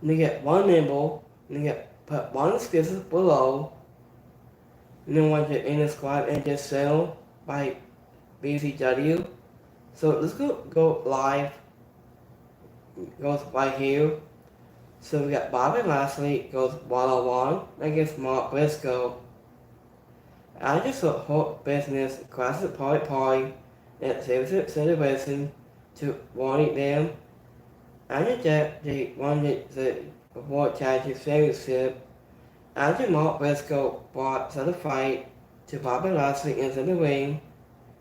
And you get one nimble, and you get put one exclusive below, and then want your inner squad and just settle by BCW. So let's go live. Goes right here. So we got Bobby Lashley goes one-on-one against Mark Briscoe. I just saw whole business classic party that saves it celebration to warning them. After that they wanted the World Championship Championship. After Mark Briscoe brought the fight to Bobby Lashley into the ring,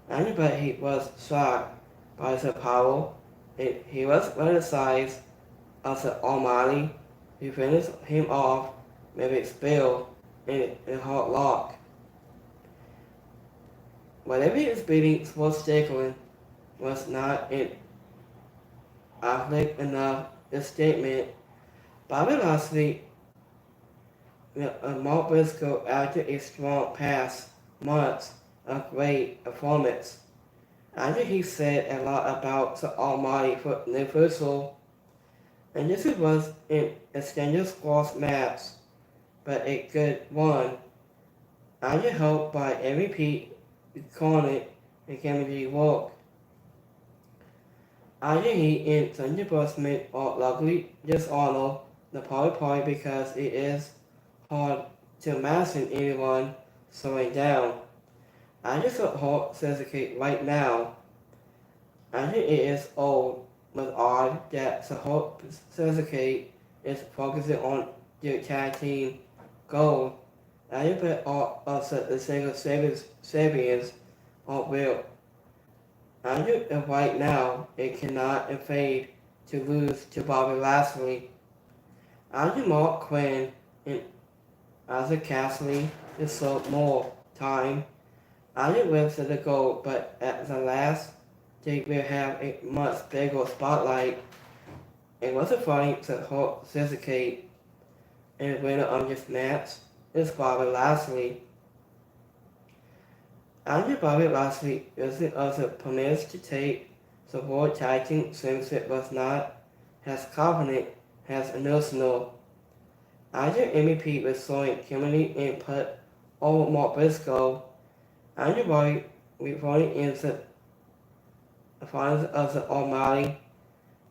but he was shocked by the power. He was criticized as the Almighty, who finished him off with a spill in a hard lock. Whatever his beating was Strickland was not an athletic enough statement. Bobby Lashley Mark Briscoe after a strong past months of great performance. After he said a lot about the Almighty for Universal, and this was an extended squash match, but a good one. After help by MVP Cornet and Kennedy Walk. After he and Thunder Busman are luckily dishonor the party because it is hard to imagine anyone slowing down. I just hope Suzuki right now. I think it is old but odd that the whole Suzuki is focusing on the tag team goal. I bet all of the single Sabians are real. I think right now it cannot afford to lose to Bobby Lashley. I think Mark Quinn and Asa Cassidy deserve more time. I didn't win to the goal, but at the last, they will have a much bigger spotlight. It wasn't funny to hold Suzuki, and the winner of this match is Bobby Lashley. After Bobby Lashley was also permitted to take the World Tag Team Championship was not as confident as National. After MVP was showing Kimberly and put over Mark Briscoe, Andrew Boy reporting into the finals of the Almighty.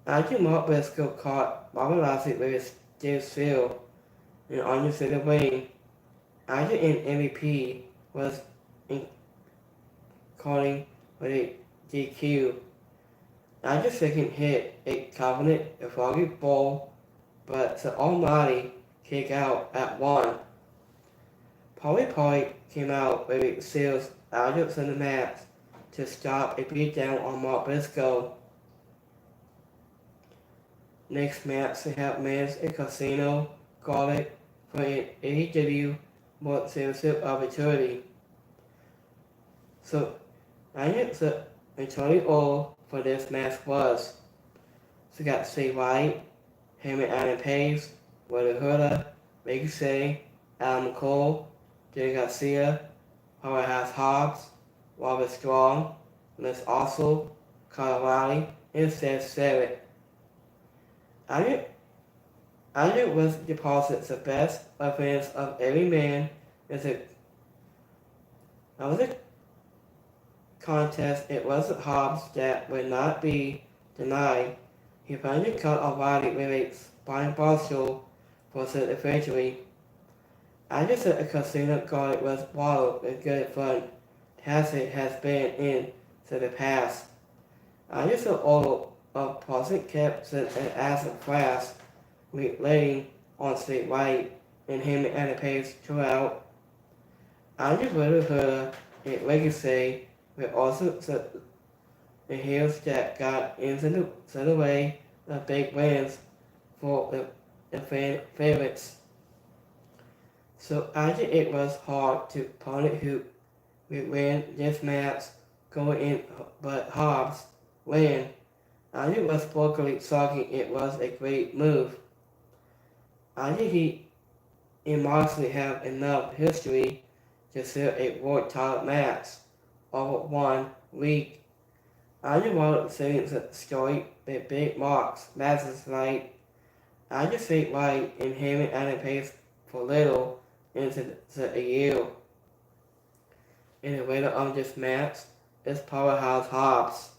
After Mark Briscoe caught Bobby Lashley with his stiff seal and understood the ring. After an MVP was calling with a DQ. After second hit a confident foggy ball, but the Almighty kick out at one. Polly came out with a seals out of the match to stop a beatdown on Mark Briscoe. Next match, they have men's a casino gauntlet for an AEW World Championship opportunity. So, I think the majority all for this match was. So we got Say White, Heyman Adam Page, Willie Huda, Ricochet, Adam Cole, Jay Garcia, Powerhouse Hobbs, Robert Strong, Les Ossel, Kyle Riley, and Seth Savage. I think was deposits the best offense of every man as a contest. It was Hobbs that would not be denied. He finally caught O'Reilly with a spine partial for the victory. I just said a casino guard was wild with good fun, as it has been in the past. I just said all of Positive kept an acid class laying on State White and him and a pace throughout. I just would heard a legacy with also the heels that got into the way of big wins for the favorites. So I think it was hard to opponent who would win this match going in, but Hobbs win. I think it was vocally shocking. It was a great move. I think he and Moxley have enough history to sell a world title match over 1 week. I just wanted to see the story with big marks, matches like I just think like in Hammond and Pace for little into a year. In the winner of this match is Powerhouse Hobbs.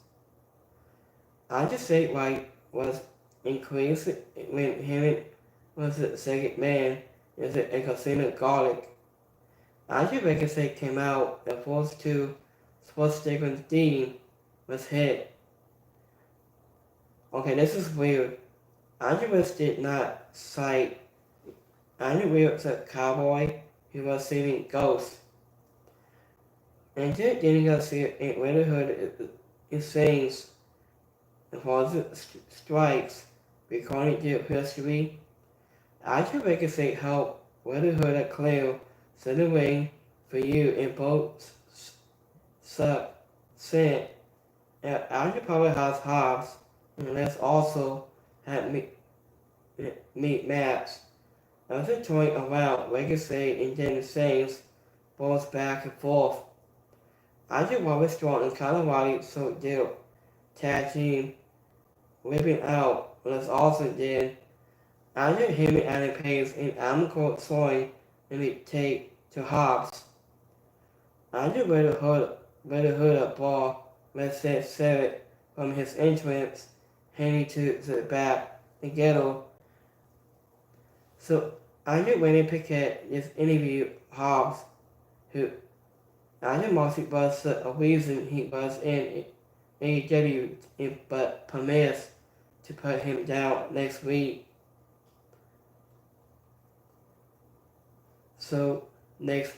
I just think like was increased when Hammond was the second man is a Casino Garlic. I just Ricochet came out and forced to Sports Stigman's theme was hit. Okay, this is weird. Andrews did not cite Andrew was a cowboy who was saving ghosts. And Jack Daniels in Widowhood is sayings for the strikes recording their history. After Ricochet helped Widowhood clear the ring for you in both sent after Powerhouse Hobbs and let's also have meet match. After toying around, Ricochet and Dennis Saints both back and forth. After Robert Strong and Colorado so their tag team ripping out was also did. After him and Adam Page and Adam Cole throwing and the take to Hobbs. After Red ball was set from his entrance, heading to the back together. So after Renee Piquet just interviewed Hobbs, who after Marcy was a reason he was in AEW but promised to put him down next week. So this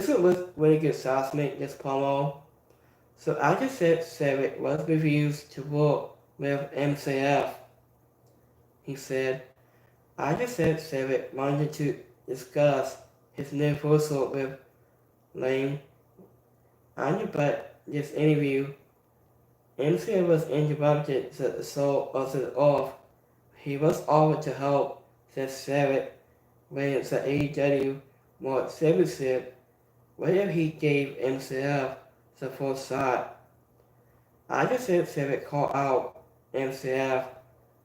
was really good sauce make this promo. So I just said Savage was refused to work with MCF. He said, I just said Savage wanted to discuss his new proposal with Lane. But this interview, MCF was interrupted the soul of the off. He was offered to help, said Savage, when the AEW more championship. What if he gave MCF the first shot? I just said Savage called out MCF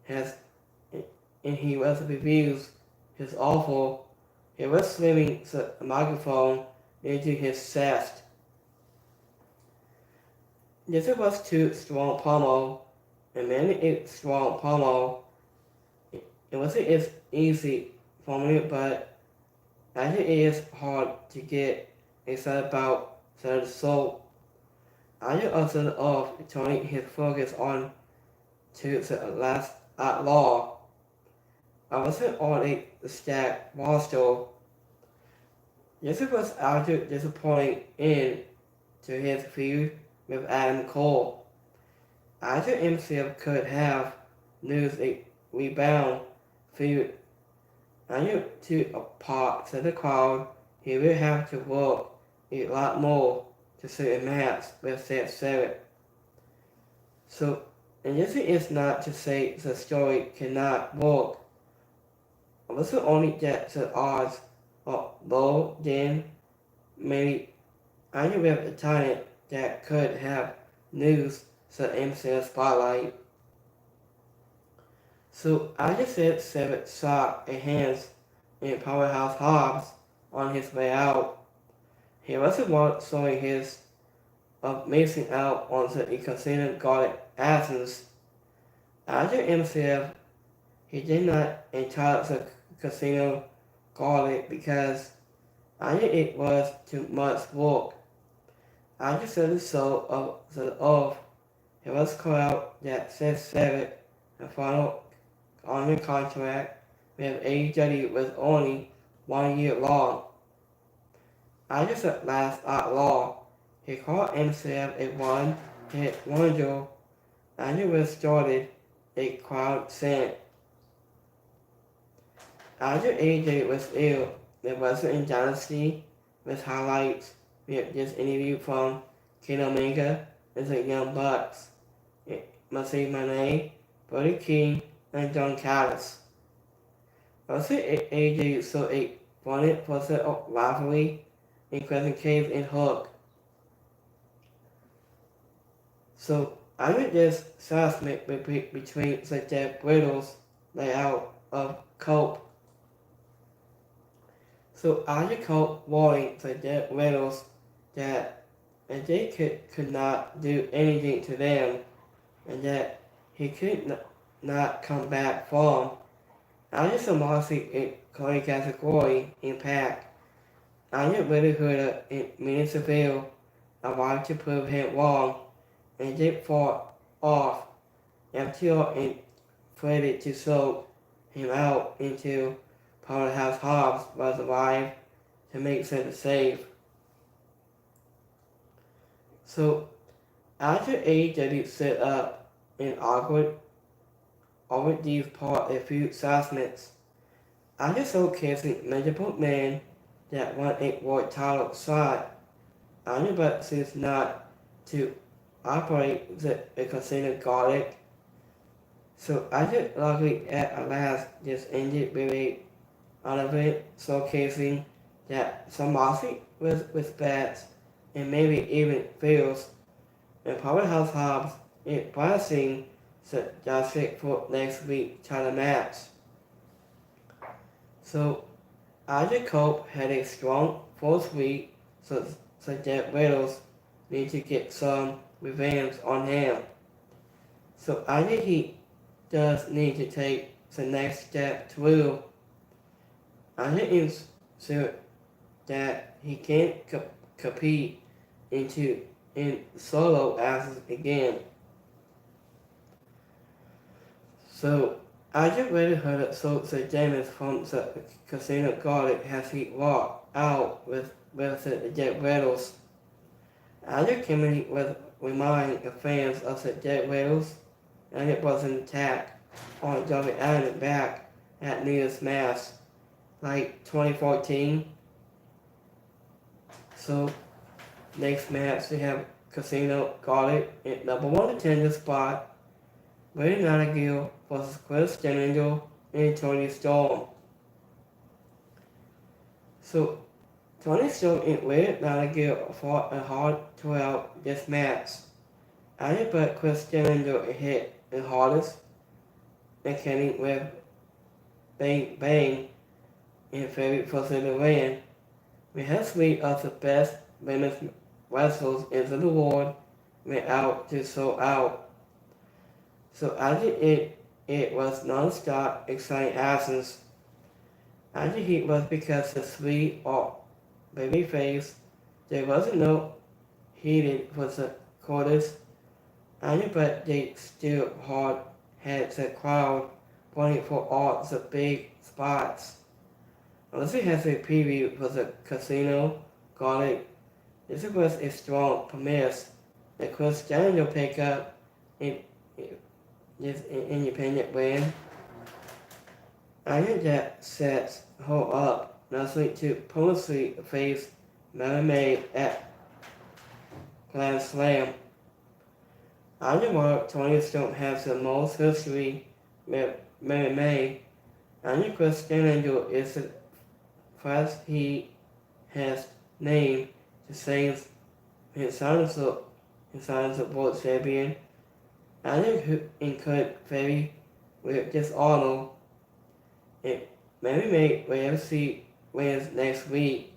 and he was refused his offer. He was slamming the microphone into his chest. This was too strong promo, and many it's strong promo. It wasn't as easy for me, but I think it is hard to get excited about the soul. I just also of turning his focus on to the last outlaw. I wasn't on a stacked roster. This was after disappointing end to his feud with Adam Cole. After MCF could have used a rebound feud to a part to the crowd, he will have to work a lot more to see a match with that Savage. So, and this is not to say the story cannot work. It was only that the odds are low, then maybe I knew with a talent that could have used the MCL spotlight. So I just said Savage saw a hands in Powerhouse Hobbs on his way out. He wasn't one showing his of missing out on the Casino Garlic absence. After MCF, he did not entitle the Casino Garlic because I knew it was too much work. After the soul of the oath, it was called out that said Savage and final on the contract with AEW was only 1 year long. After the last outlaw, he called MCF a one-hit wonder and it was started a crowd chant. After AJ was ill, there wasn't a dynasty with highlights with this interview from Ken Omega and the Young Bucks, Mercedes Moné, Brody King, and John Callis. Also, AJ saw a wanted for the rivalry in Crescent Cave and Hook. So I made this assessment between the Jeff Brittles layout of Cope. So Isaac Cope warning the Dead Riddles that and they could not do anything to them, and that he could not come back from. Isaac Samasi in Cody category impact. Isaac really heard in Minnesota arrived to prove him wrong, and they fought off FTR and Freddy to soak him out into Powerhouse Hobbs was alive to make sense safe. So after AEW set up an awkward these part a few assessments, after showcasing multiple men that want a world title shot, but seems not to operate the considered garlic. So after luckily at last just ended with a relevant showcasing that Samasi with bats and maybe even feels and Powerhouse Hobbs in pricing suggested for next week title match. So Isaac Cope had a strong fourth week, so that Riddles need to get some revenge on him. So Isaac he does need to take the next step through. Isaac is sure that he can't compete in solo acts again. So I just really heard that the James from the Casino Garlic has he walked out with the Dead Riddles. Other community was reminding the fans of the Dead Riddles, and it was an attack on Johnny Allen back at New Year's Mass, like 2014. So next match we have Casino Garlic at number 1 contender spot. Ray Nightingale versus Chris Jericho and Tony Storm. So Tony Storm and Ray Nightingale fought hard throughout this match. But Chris Jericho hit the hardest, and Kenny with Bang Bang and favorite for the win. We have 3 of the best women's wrestlers in the world went out to sold out. So after it was non-stop exciting absence. After he was because the 3 or babyface, there wasn't no heated for the quarters. But they still hard had the crowd wanting for all the big spots. Unless it has a preview for the Casino Garlic, this was a strong premise that Chris Daniel pick up in this independent win. That sets her up nicely to purposely face Mary May at Grand Slam. While Tony Storm has the most history with Mary May, Chris Daniel is the first he has named to save his silence of world champion. Who incurred very with dishonor. And Mary May AFC wins next week.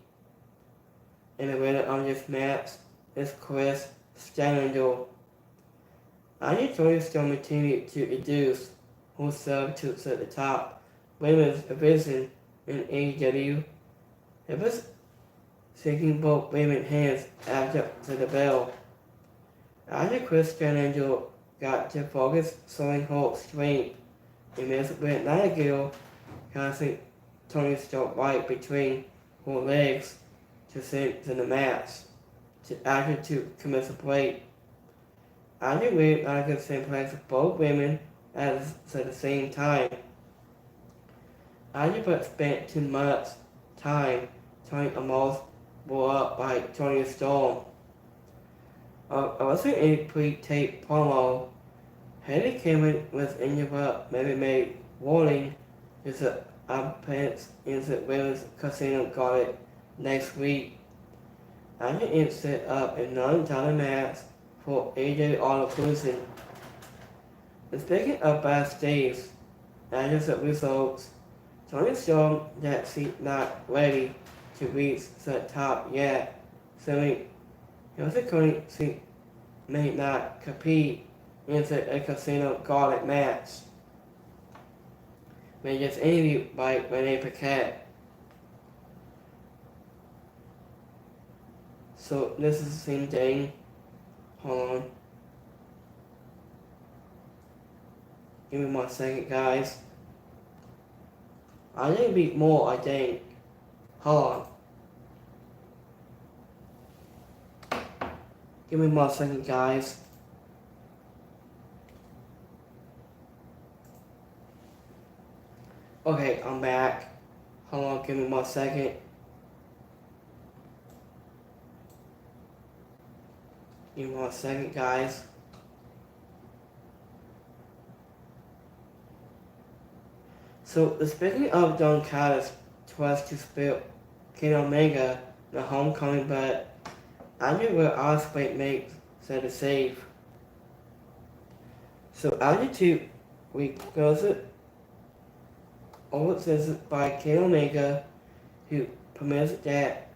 And the winner of this match is Chris Stanley. Tony Storm continued to reduce himself to the top women's division in AEW. It was shaking both women's hands after the bell. Chris Stanley got to focus showing her strength and Miss Britt Nightingale casting Tony Storm right between her legs to send to the match to commence a break. Britt Nightingale sent place both women at the same time. But spent too much time trying almost blew up by Tony Storm. I wasn't a pre-tape promo. Haley Cameron was interrupt Mary May warning is the appearance in the women's Casino Garlic next week. It set up a non-title match for AJ All Inclusion. Speaking of backstage, As a result, Tony showed that she's not ready to reach the top yet, so he was according she may not compete in a casino gauntlet match. When just interviewed by Renee Paquette. So this is the same thing. Hold on. Give me 1 second, guys. I need to beat more, I think. Hold on. Give me 1 second, guys. Okay, I'm back. Hold on, give me 1 second. Give me 1 second, guys. So, speaking of Don Callis tries to spill King Omega the homecoming, but I knew where Ospreay makes said the save. So after 2 weeks goes it says by King Omega, who permits that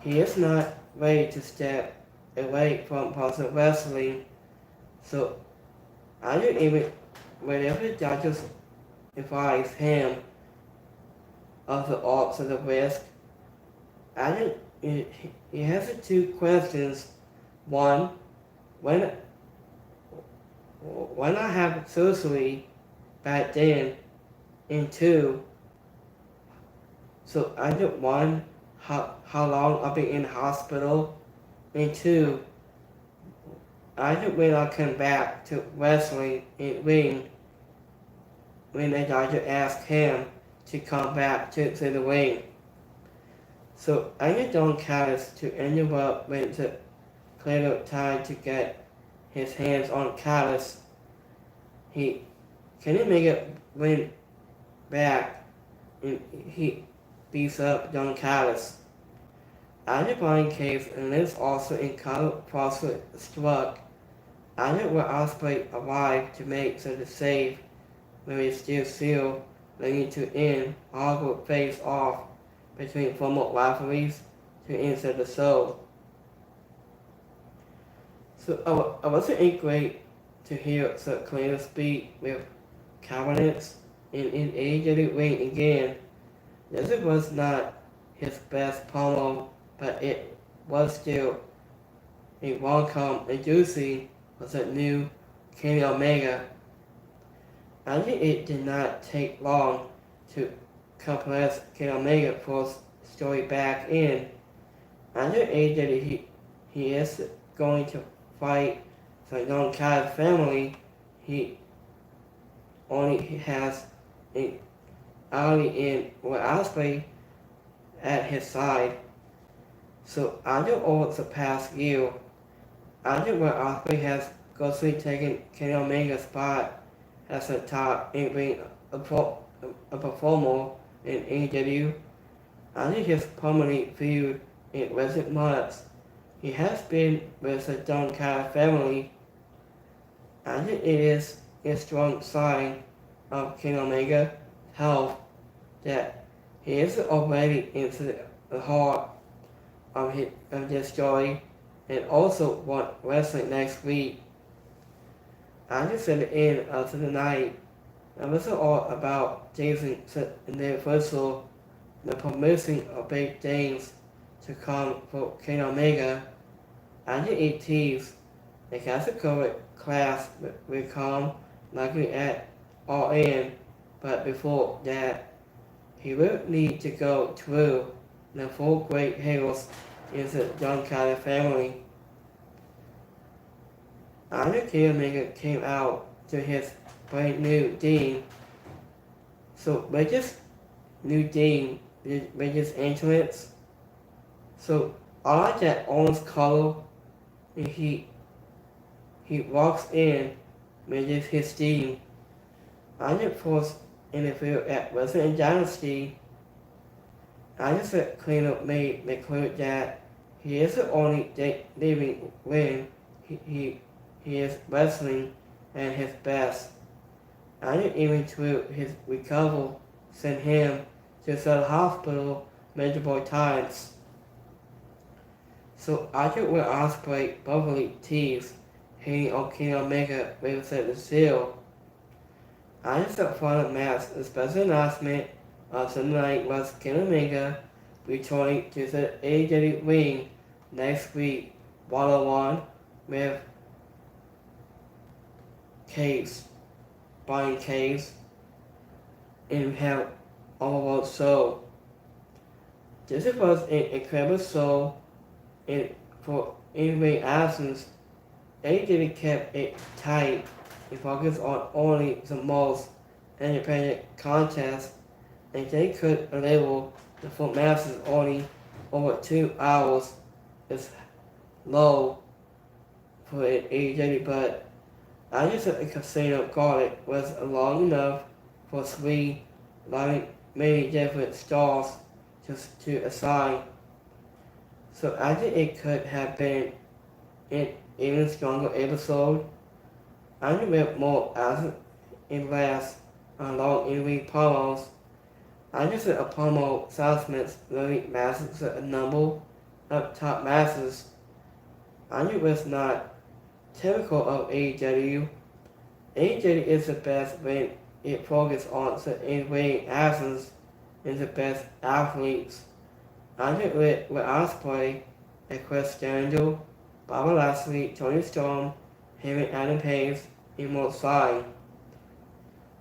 he is not ready to step away from professional wrestling. So I didn't even whenever the doctors advise him of the odds of the risk, he has 2 questions. One, when I have surgery back then, and 2, so I did 1, how long I'll be in the hospital, and 2, I did when I come back to wrestling in ring, when the doctor asked him to come back to the ring. So I need Don Callis to interrupt when the clear time to get his hands on Callis. Can he make it win back, and he beats up Don Callis. After Brian Case and lives also in Colorado Prosper struck, after where Ospreay arrived to make the save, where he still leading to end awkward face off between former rivalries to insert the show. So I wasn't great to hear Sir Clear speak with confidence in AEW ring again. This was not his best promo, but it was still a welcome and juicy was a new Kenny Omega. I think it did not take long to compress Kenny Omega for story back in. Under AEW he is going to fight the Don Callis family. He only has a Ali in with Ospreay at his side. So over the past year, where Ospreay has ghostly taken Kenny Omega's spot as a top in-ring a performer in AEW, his permanent feud in recent months, he has been with the Don Callis family. It is a strong sign of Kenny Omega's health that he is already into the heart of this story and also want wrestling next week. At the end of the night, it was all about Jason and the reversal, the promising of big things to come for Kenny Omega. And the 18th, the Category class will come likely at All In, but before that, he will need to go through the 4 great heroes in the Don Callis family. After Kenny Omega came out to his brand new Dean, so Regis new Dean, Regis entrance, so I like that orange color, and he walks in with his Dean. I did first interview at Wrestling Dynasty. I just clean up made clear that he is the only living when he is wrestling at his best. and even through his recovery sent him to the hospital multiple times. So after Will Ospreay publicly teased hating on Kenny Omega with the seal, after the final match, a special announcement of Sunday night was Kenny Omega returning to the AEW ring next week, one-on-one with Case, Brian Case, and have overall show. This was an incredible show, and for in-ring absence, AEW kept it tight and focused on only the most independent contests, and they could enable the full matches only over 2 hours. Is low for an AEW, but I just thought the Casino Garlic was long enough for 3 many different stars just to assign. So I think it could have been an even stronger episode. I with more as in less long in-ring promos. I just a promo salesman's really masses a number of top masses. I was not typical of AEW. AEW is the best when it focuses on the in-ring absence and the best athletes. I with Ospreay, and Chris Jericho, Bobby Lashley, Tony Storm, him and Adam Page, and more side.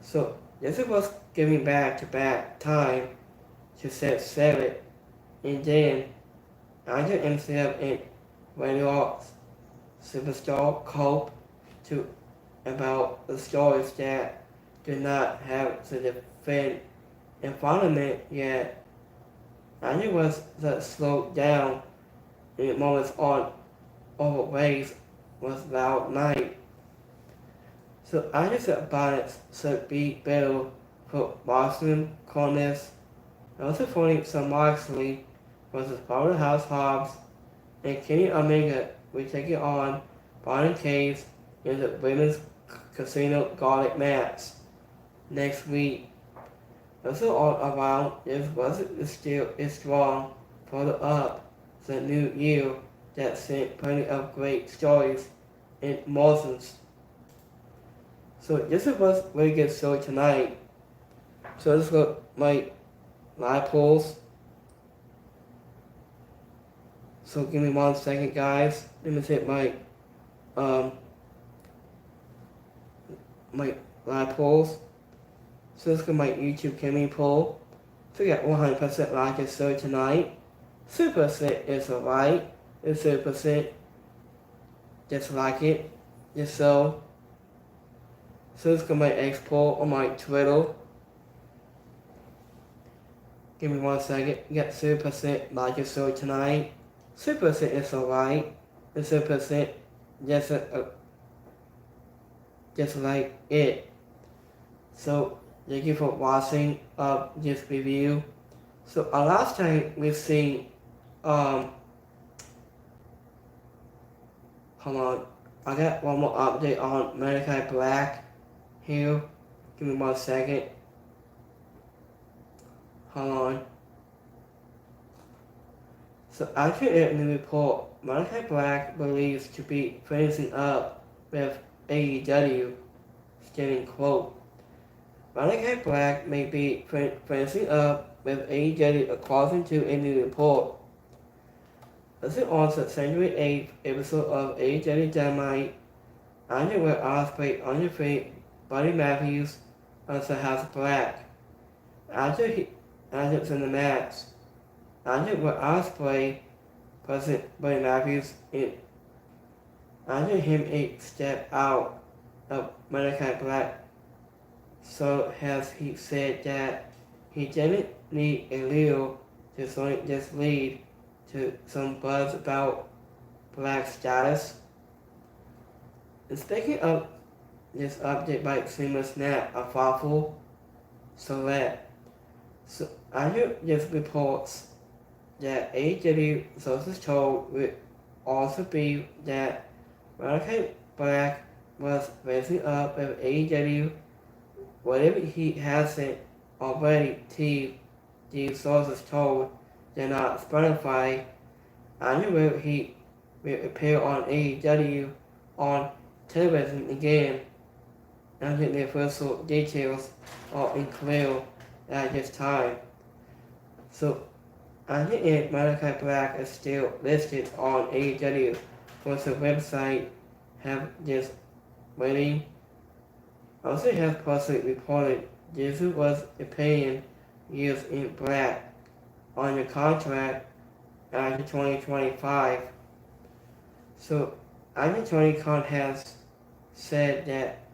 So this was giving back-to-back time to sell it, and then I did himself in regular superstar cope to about the stories that do not have the defend environment yet. And it was the slowed down in moments on overways was loud night. So I just about it should be better for Boston Corners. Also for some Moxley versus Powerhouse Hobbs and Kenny Omega will take it on Brian Cage in the Women's Casino Garlic match next week. Also all around this wasn't still is strong further up the new year that sent plenty of great stories and emotions. So this was a really good show tonight. So let's look my live polls. So give me 1 second, guys. Let me hit my live polls. So let's go my YouTube Kimmy poll. So we got 100% like this show tonight. 2% is alright. And 2% dislike it. Just so. So let's go my X poll on my Twitter. Give me 1 second. You got 2% like this show tonight. 2% is alright. And 2% just like it. So thank you for watching this review. So last time we've seen hold on, I got one more update on Malachi Black here. Give me 1 second. Hold on. So after in the report, Malachi Black believes to be finishing up with AEW, stating quote, Malachi Black may be finishing up with AEW according to a new report. This is on the January 8th episode of AEW Dynamite, and where Ospreay undefeated Buddy Matthews of the House of Black. After it's in the match, and where Ospreay present Buddy Matthews in under him a step out of Malachi Black. So has he said that he didn't need a Leo to sort this lead to some buzz about Black's status. And speaking of this update by Seamless Snap, a thoughtful select. So under this reports that AEW sources told would also be that Malachi Black was raising up with AEW whatever he hasn't already teased, these sources told they're not Spotify, I knew he will appear on AEW on television again. I think the official details are unclear at this time. So I think Malachi Black is still listed on AEW, but the website have this waiting. Also has personally reported this was opinion used in Black on the contract after 2025. So after Tony Khan has said that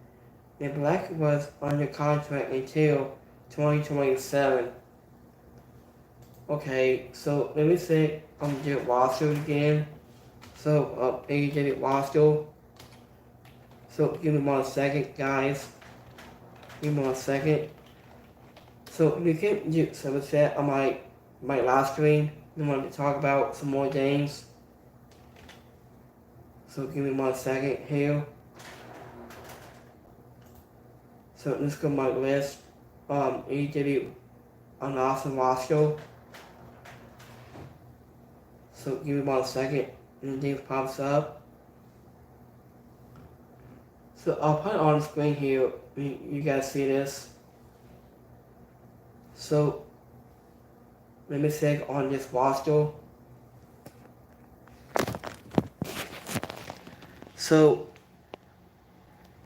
the Black was under contract until 2027. Okay, so let me say the roster again. So AEW roster. So give me 1 second, guys. Give me 1 second. So you can use some of that on my last screen. I want to talk about some more games. So give me 1 second here. So let's go to my list. AEW on awesome roster. So give me 1 second and things pops up. So I'll put it on the screen here. You guys see this. So let me click on this roster. So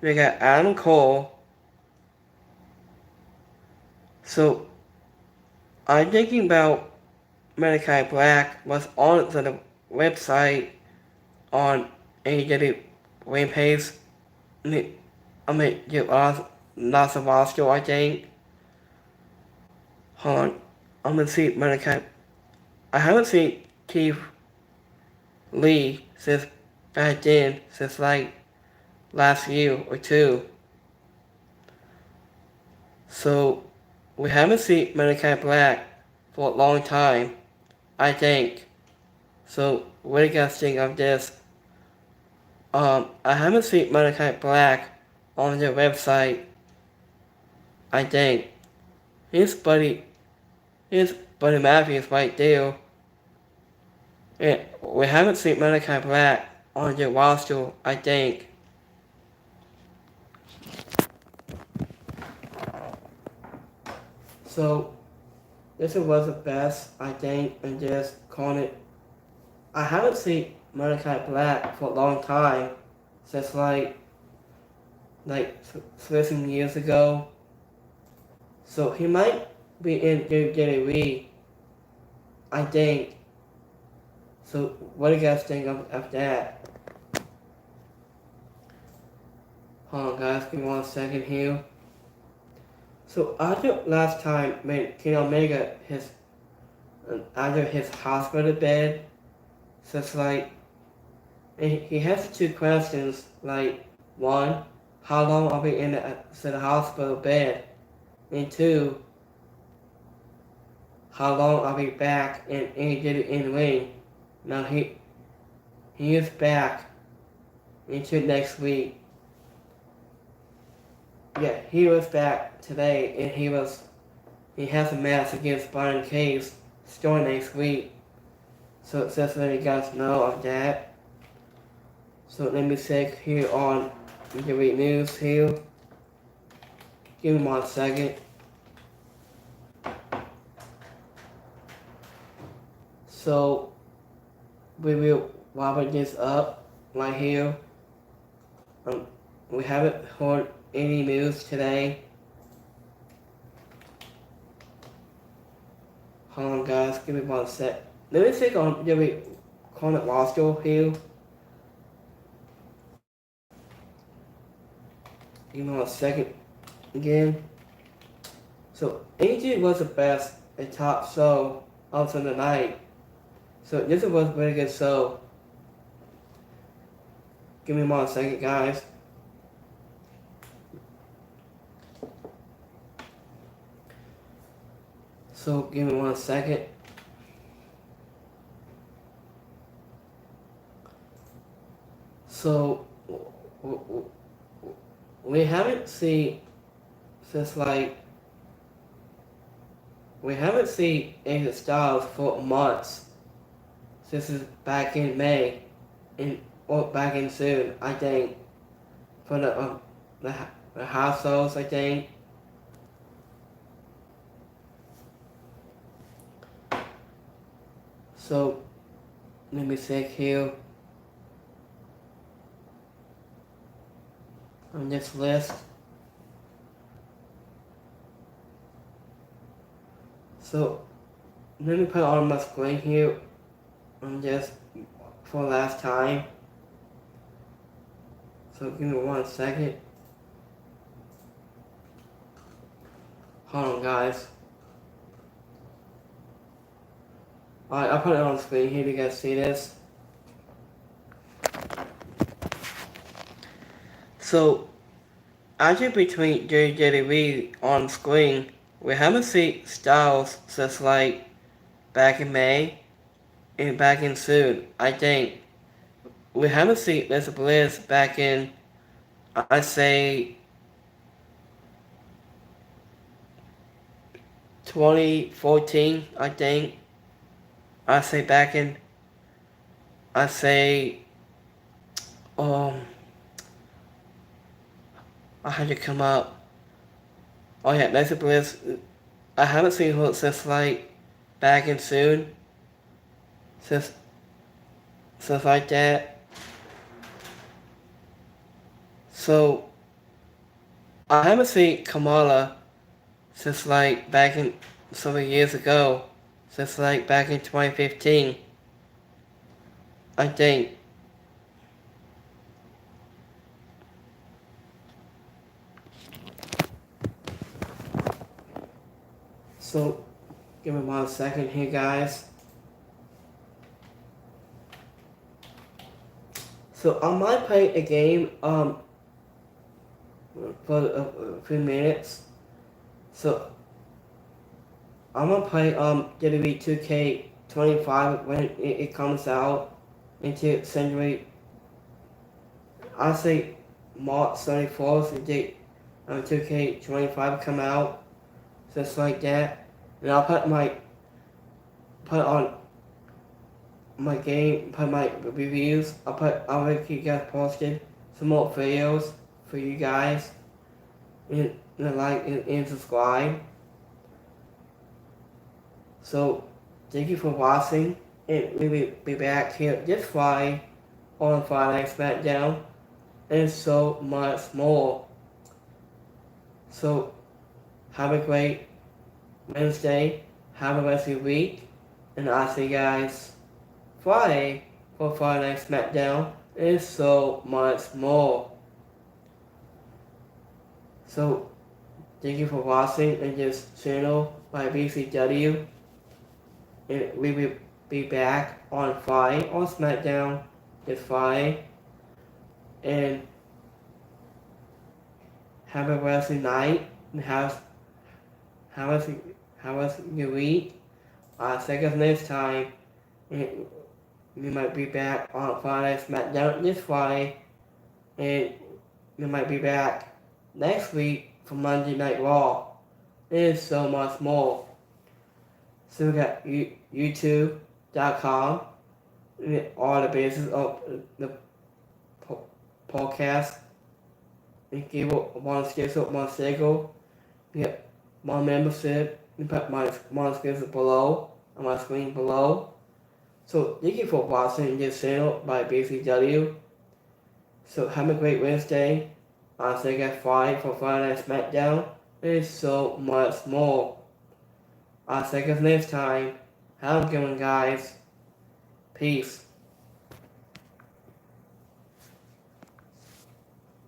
we got Adam Cole. So I'm thinking about Malachi Black was on the website on AEW Rampage. I mean, get lots of roster, I think. Hold on. I'm gonna see Malachi. I haven't seen Keith Lee since back then, since like last year or two. So we haven't seen Malachi Black for a long time, I think. So what do you guys think of this? I haven't seen Malachi Black on their website, I think. His buddy Matthews right there. And we haven't seen Malachi Black on their roster, I think. So this was the best, I think, and just calling it. I haven't seen Malachi Black for a long time, since like 13 years ago. So he might be in WWE, I think. So what do you guys think of that? Hold on guys, give me 1 second here. So after last time when King Omega out of his hospital bed, so it's like he has two questions, like one, how long are we in the hospital bed? And two, how long are we back in ring? Now he is back into next week. Yeah, he was back today and he has a match against Brian Case starting next week. So just let you guys know of that. So let me check here on the news here. Give me 1 second. So we will wrap this up right here. We haven't heard any news today. Hold on guys, give me 1 sec. Let me click on the current roster here. Give me 1 second again. So AJ was the best and top show of the night. So this was a very good show. Give me 1 second guys. So give me 1 second. So we haven't seen since like we haven't seen AJ Styles for months. This is back in May, or back in soon, I think, for the households, I think. So let me check here on this list. So let me put it on my screen here on just for last time. So give me 1 second. Hold on, guys. Alright, I'll put it on the screen here. You guys see this? So, actually between WWE on screen, we haven't seen Styles since like back in May and back in soon, I think. We haven't seen Alexa Bliss back in, I say, 2014, I think. I say back in, I say, I had to come up. Oh yeah, Alexa Bliss, I haven't seen her since like back in soon. Since like that. So, I haven't seen Kamala since like back in several years ago. Since like back in 2015. I think. So, give me 1 second here, guys. So, I might play a game, for a few minutes. So, I'm gonna play, WWE 2K25 when it comes out into January. I say March 34th, the date 2K25 come out. Just like that. And I'll put on my game, put my reviews. I'll make you guys posted some more videos for you guys. And like and subscribe. So thank you for watching, and we will be back here this Friday on Friday SmackDown and so much more. So have a great Wednesday, have a rest of your week, and I'll see you guys Friday for Friday Night SmackDown and so much more. So, thank you for watching in this channel by BCW, and we will be back on Friday on SmackDown this Friday, and have a wrestling night, and have your week. I'll see you guys next time, and we might be back on Friday SmackDown this Friday, and we might be back next week for Monday Night Raw. There's so much more. So we got YouTube.com, all the bases of the podcast, and give one schedule, one schedule. We got one membership. You put my schedule below on my screen below. So thank you for watching this channel by BCW. So have a great Wednesday. I'll see you guys Friday for Friday Night SmackDown. There's so much more. I'll see you guys next time. Have a good one, guys. Peace.